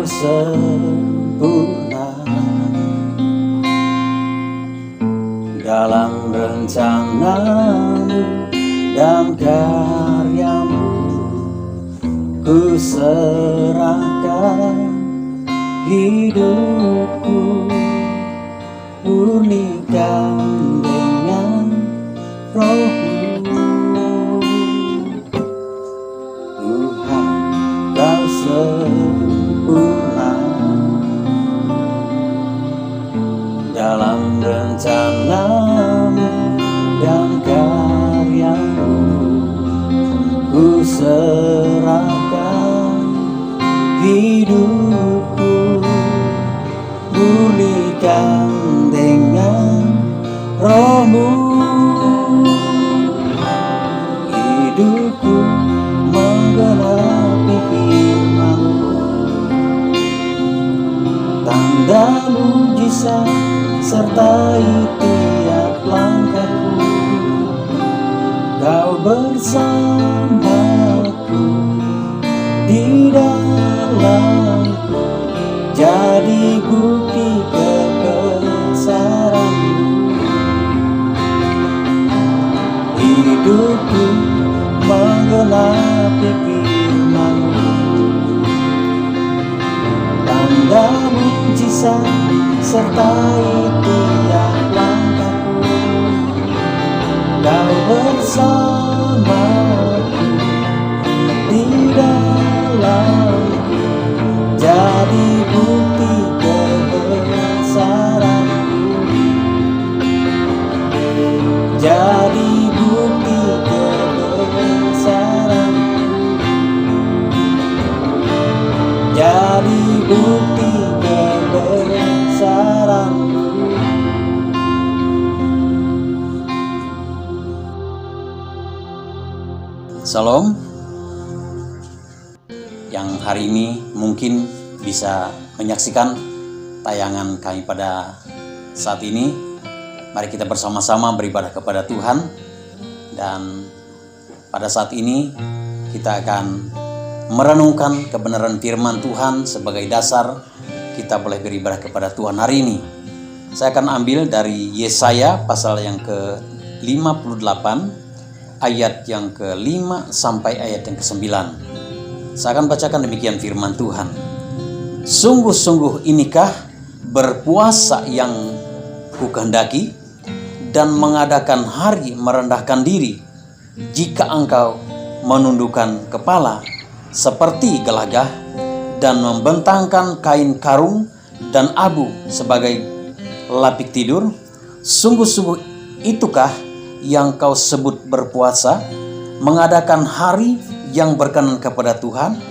sempurna dalam rencanamu dan karyamu. Ku serahkan hidupku, murnikan dengan Roh-Mu. Tuhan, Kau sempurna dalam rencanamu dan karyamu. Ku serahkan hidupku, murnikan dengan Roh-Mu. Hidupku menggenapi firman-Mu, tanda mujizat sertai tiap langkahku. Kau bersamaku di dalamku, jadi bukti kebesaran-Mu. Hidupku menggenapi firman-Mu, tanda mujizat sertai tiap langkahku. Kau bersamaku di dalamku, jadi bukti kebesaran-Mu, jadi bukti kebesaran-Mu, jadi bukti kebesaran-Mu. Salam. Yang hari ini mungkin bisa menyaksikan tayangan kami pada saat ini, mari kita bersama-sama beribadah kepada Tuhan. Dan pada saat ini kita akan merenungkan kebenaran firman Tuhan sebagai dasar kita boleh beribadah kepada Tuhan hari ini. Saya akan ambil dari Yesaya pasal yang ke-58 ayat yang ke-5 sampai ayat yang ke-9. Saya akan bacakan demikian firman Tuhan. Sungguh-sungguh inikah berpuasa yang kukehendaki, dan mengadakan hari merendahkan diri, jika engkau menundukkan kepala seperti gelagah, dan membentangkan kain karung dan abu sebagai lapik tidur. Sungguh-sungguh itukah yang kau sebut berpuasa, mengadakan hari yang berkenan kepada Tuhan?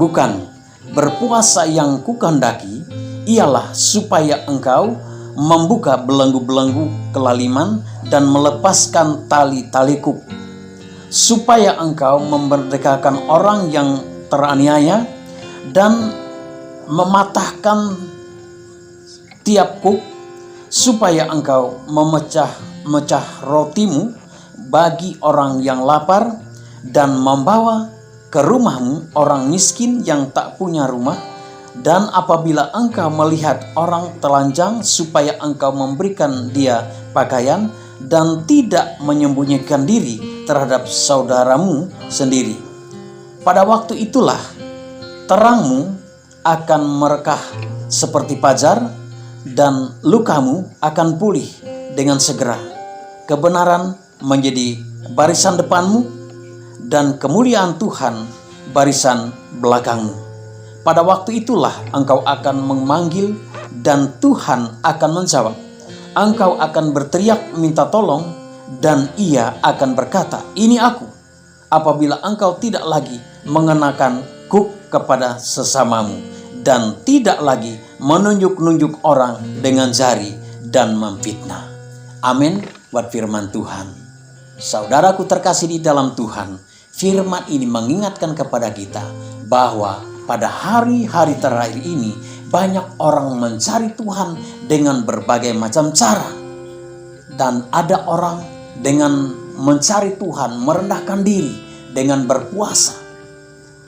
Bukan, berpuasa yang kukehendaki ialah supaya engkau membuka belenggu-belenggu kelaliman dan melepaskan tali-tali kuk, supaya engkau memerdekakan orang yang teraniaya dan mematahkan tiap kuk, supaya engkau memecah rotimu bagi orang yang lapar, dan membawa ke rumahmu orang miskin yang tak punya rumah. Dan apabila engkau melihat orang telanjang, supaya engkau memberikan dia pakaian, dan tidak menyembunyikan diri terhadap saudaramu sendiri. Pada waktu itulah terangmu akan merekah seperti fajar, dan lukamu akan pulih dengan segera. Kebenaran menjadi barisan depanmu, dan kemuliaan Tuhan barisan belakangmu. Pada waktu itulah engkau akan memanggil, dan Tuhan akan menjawab. Engkau akan berteriak minta tolong, dan Ia akan berkata, ini aku. Apabila engkau tidak lagi mengenakan kuk kepada sesamamu, dan tidak lagi menunjuk-nunjuk orang dengan jari dan memfitnah. Amin. Buat firman Tuhan. Saudaraku terkasih di dalam Tuhan, firman ini mengingatkan kepada kita bahwa pada hari-hari terakhir ini banyak orang mencari Tuhan dengan berbagai macam cara. Dan ada orang dengan mencari Tuhan merendahkan diri dengan berpuasa.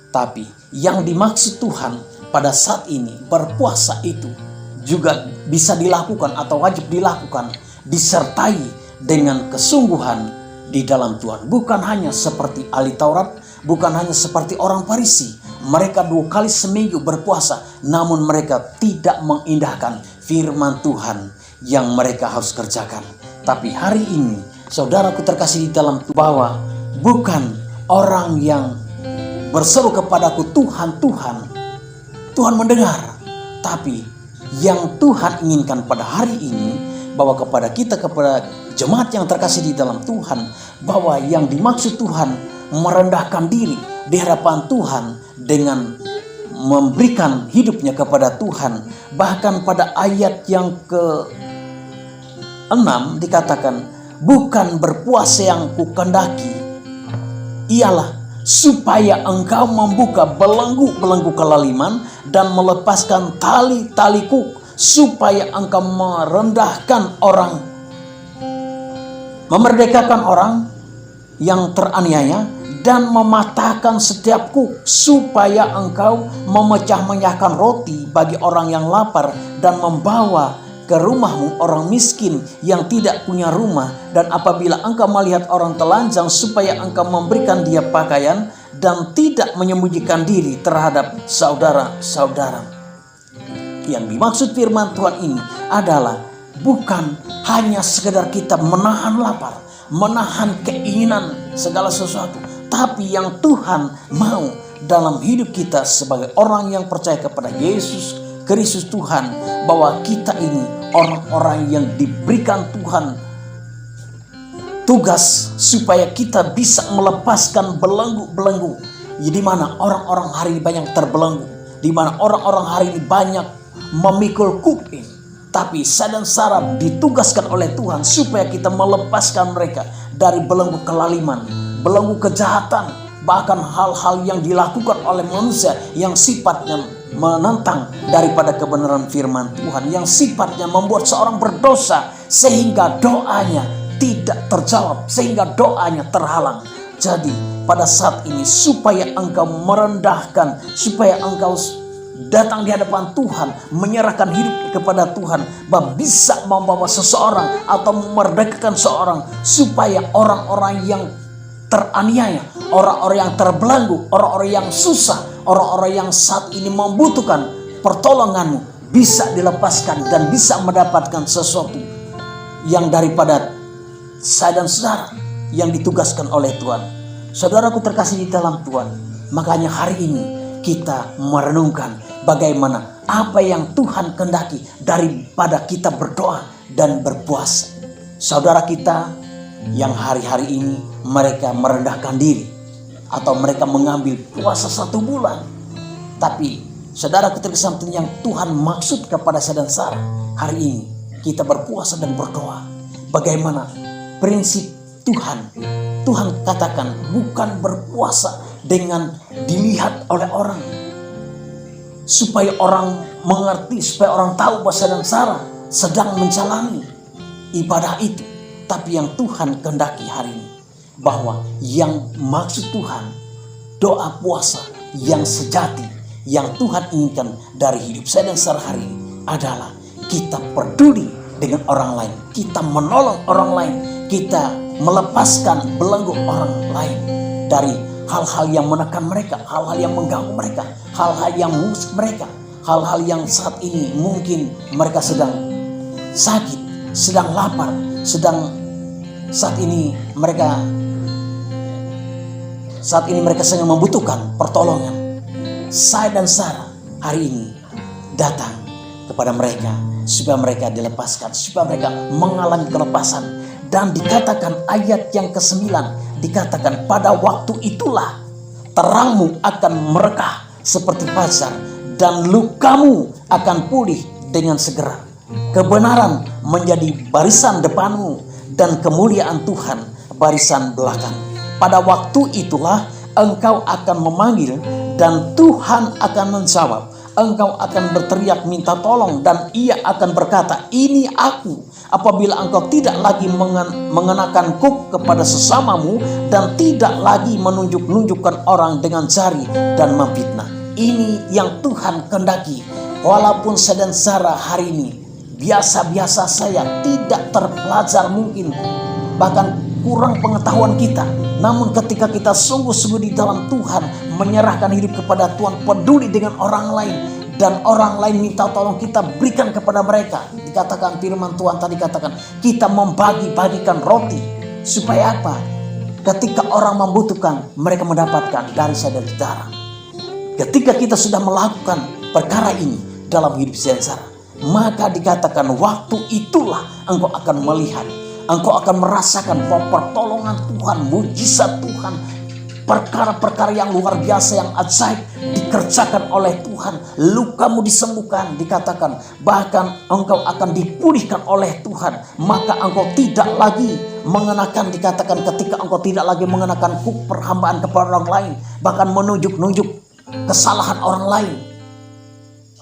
Tapi yang dimaksud Tuhan pada saat ini berpuasa itu juga bisa dilakukan atau wajib dilakukan disertai dengan kesungguhan di dalam Tuhan. Bukan hanya seperti ahli Taurat, bukan hanya seperti orang Farisi. Mereka 2 kali seminggu berpuasa, namun mereka tidak mengindahkan firman Tuhan yang mereka harus kerjakan. Tapi hari ini, saudaraku terkasih di dalam Tuhan, bahwa bukan orang yang berseru kepadaku Tuhan, Tuhan, Tuhan mendengar. Tapi yang Tuhan inginkan pada hari ini, bahwa kepada kita, kepada jemaat yang terkasih di dalam Tuhan, bahwa yang dimaksud Tuhan merendahkan diri di hadapan Tuhan dengan memberikan hidupnya kepada Tuhan. Bahkan pada ayat yang ke-6 dikatakan, bukan berpuasa yang kukendaki, ialah supaya engkau membuka belenggu-belenggu kelaliman dan melepaskan tali-tali kuk, supaya engkau merendahkan orang, memerdekakan orang yang teraniaya, dan mematahkan setiap kuk, supaya engkau memecah-mecahkan roti bagi orang yang lapar, dan membawa ke rumahmu orang miskin yang tidak punya rumah. Dan apabila engkau melihat orang telanjang, supaya engkau memberikan dia pakaian, dan tidak menyembunyikan diri terhadap saudara-saudara. Yang dimaksud firman Tuhan ini adalah bukan hanya sekedar kita menahan lapar, menahan keinginan segala sesuatu, tapi yang Tuhan mau dalam hidup kita sebagai orang yang percaya kepada Yesus Kristus Tuhan, bahwa kita ini orang-orang yang diberikan Tuhan tugas supaya kita bisa melepaskan belenggu-belenggu, di mana orang-orang hari ini banyak terbelenggu, di mana orang-orang hari ini banyak memikul kuk ini. Tapi saya dan Sarah ditugaskan oleh Tuhan supaya kita melepaskan mereka dari belenggu kelaliman, belenggu kejahatan, bahkan hal-hal yang dilakukan oleh manusia yang sifatnya menentang daripada kebenaran firman Tuhan, yang sifatnya membuat seorang berdosa sehingga doanya tidak terjawab, sehingga doanya terhalang. Jadi pada saat ini supaya engkau merendahkan, supaya engkau datang di hadapan Tuhan, menyerahkan hidup kepada Tuhan, bahwa bisa membawa seseorang atau memerdekakan seorang, supaya orang-orang yang teraniaya, orang-orang yang terbelenggu, orang-orang yang susah, orang-orang yang saat ini membutuhkan pertolonganmu bisa dilepaskan dan bisa mendapatkan sesuatu yang daripada saya dan saudara yang ditugaskan oleh Tuhan. Saudaraku terkasih di dalam Tuhan, makanya hari ini kita merenungkan bagaimana apa yang Tuhan kehendaki daripada kita berdoa dan berpuasa. Saudara kita yang hari-hari ini mereka merendahkan diri atau mereka mengambil puasa 1 bulan. Tapi saudara terkesan yang Tuhan maksud kepada saya dan Sarah, hari ini kita berpuasa dan berdoa. Bagaimana prinsip Tuhan? Tuhan katakan bukan berpuasa dengan dilihat oleh orang, supaya orang mengerti, supaya orang tahu bahwa saya dan Sarah sedang menjalani ibadah itu. Tapi yang Tuhan kehendaki hari ini, bahwa yang maksud Tuhan, doa puasa yang sejati, yang Tuhan inginkan dari hidup saya dan Sarah hari ini adalah kita peduli dengan orang lain, kita menolong orang lain, kita melepaskan belenggu orang lain dari hal-hal yang menekan mereka, hal-hal yang mengganggu mereka, hal-hal yang mengusik mereka, hal-hal yang saat ini mungkin mereka sedang sakit, sedang lapar, sedang saat ini mereka sedang membutuhkan pertolongan. Saya dan Sarah hari ini datang kepada mereka supaya mereka dilepaskan, supaya mereka mengalami kelepasan. Dan dikatakan ayat yang ke-9, dikatakan pada waktu itulah terangmu akan merekah seperti fajar, dan lukamu akan pulih dengan segera. Kebenaran menjadi barisan depanmu, dan kemuliaan Tuhan barisan belakang. Pada waktu itulah engkau akan memanggil, dan Tuhan akan menjawab. Engkau akan berteriak minta tolong, dan Ia akan berkata, ini aku. Apabila engkau tidak lagi mengenakan kuk kepada sesamamu, dan tidak lagi menunjuk-nunjukkan orang dengan jari dan memfitnah. Ini yang Tuhan kehendaki. Walaupun saya dan Sarah hari ini biasa-biasa saya, tidak terpelajar mungkin, bahkan kurang pengetahuan kita. Namun ketika kita sungguh-sungguh di dalam Tuhan, menyerahkan hidup kepada Tuhan, peduli dengan orang lain, dan orang lain minta tolong, kita berikan kepada mereka. Dikatakan firman Tuhan tadi, katakan kita membagi-bagikan roti. Supaya apa? Ketika orang membutuhkan, mereka mendapatkan dari saudara-saudara. Ketika kita sudah melakukan perkara ini dalam hidup saudara, maka dikatakan waktu itulah engkau akan melihat, engkau akan merasakan bahwa pertolongan Tuhan, mujizat Tuhan, perkara-perkara yang luar biasa, yang ajaib dikerjakan oleh Tuhan. Lukamu disembuhkan, dikatakan bahkan engkau akan dipulihkan oleh Tuhan. Maka engkau tidak lagi mengenakan, dikatakan ketika engkau tidak lagi mengenakan kuk perhambaan kepada orang lain, bahkan menunjuk-nunjuk kesalahan orang lain.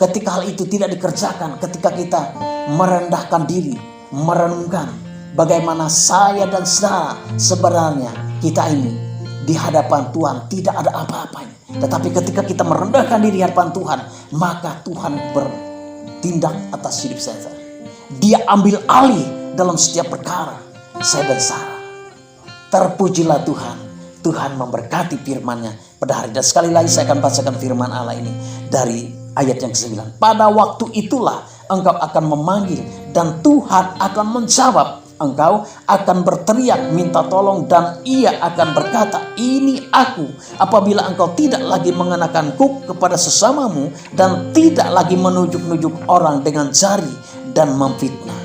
Ketika hal itu tidak dikerjakan, ketika kita merendahkan diri, merenungkan bagaimana saya dan saudara sebenarnya kita ini di hadapan Tuhan tidak ada apa-apanya. Tetapi ketika kita merendahkan diri di hadapan Tuhan, maka Tuhan bertindak atas hidup saya. Dia ambil alih dalam setiap perkara saya dan Sarah. Terpujilah Tuhan. Tuhan memberkati firman-Nya pada hari. Dan sekali lagi saya akan bacakan firman Allah ini dari ayat yang ke-9. Pada waktu itulah engkau akan memanggil dan Tuhan akan menjawab. Engkau akan berteriak minta tolong dan Ia akan berkata, ini aku. Apabila engkau tidak lagi mengenakan kuk kepada sesamamu dan tidak lagi menunjuk-nunjuk orang dengan jari dan memfitnah,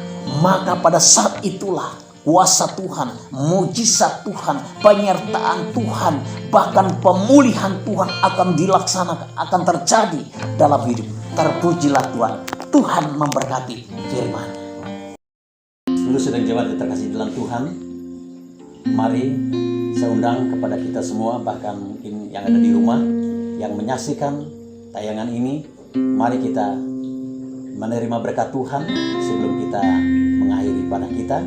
maka pada saat itulah kuasa Tuhan, mujizat Tuhan, penyertaan Tuhan, bahkan pemulihan Tuhan akan dilaksanakan, akan terjadi dalam hidup. Terpujilah Tuhan. Tuhan memberkati firman. Dulu sedang jemaat terkasih dalam Tuhan, mari saya undang kepada kita semua, bahkan mungkin yang ada di rumah, yang menyaksikan tayangan ini, mari kita menerima berkat Tuhan sebelum kita mengakhiri ibadah kita.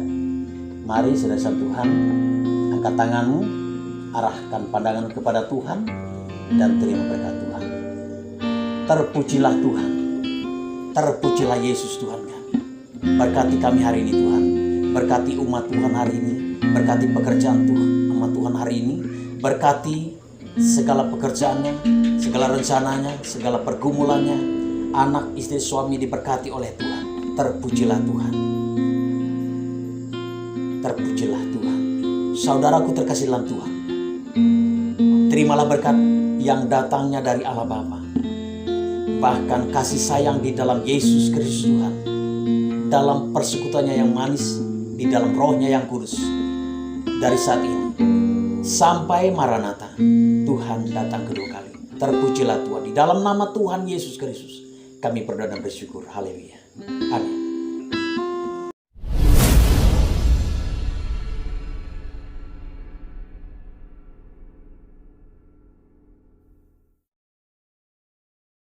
Mari saudara Tuhan, angkat tanganmu, arahkan pandangan kepada Tuhan, dan terima berkat Tuhan. Terpujilah Tuhan, terpujilah Yesus Tuhan kami. Berkati kami hari ini Tuhan, berkati umat Tuhan hari ini, berkati pekerjaan Tuhan, umat Tuhan hari ini, berkati segala pekerjaannya, segala rencananya, segala pergumulannya, anak, istri, suami diberkati oleh Tuhan. Terpujilah Tuhan. Terpujilah Tuhan. Saudaraku terkasih dalam Tuhan, terimalah berkat yang datangnya dari Allah Bapa, bahkan kasih sayang di dalam Yesus Kristus Tuhan, dalam persekutuannya yang manis, di dalam rohnya yang kudus, dari saat ini sampai Maranatha, Tuhan datang kedua kali. Terpujilah Tuhan. Di dalam nama Tuhan Yesus Kristus kami berdoa dan bersyukur. Haleluya. Amin.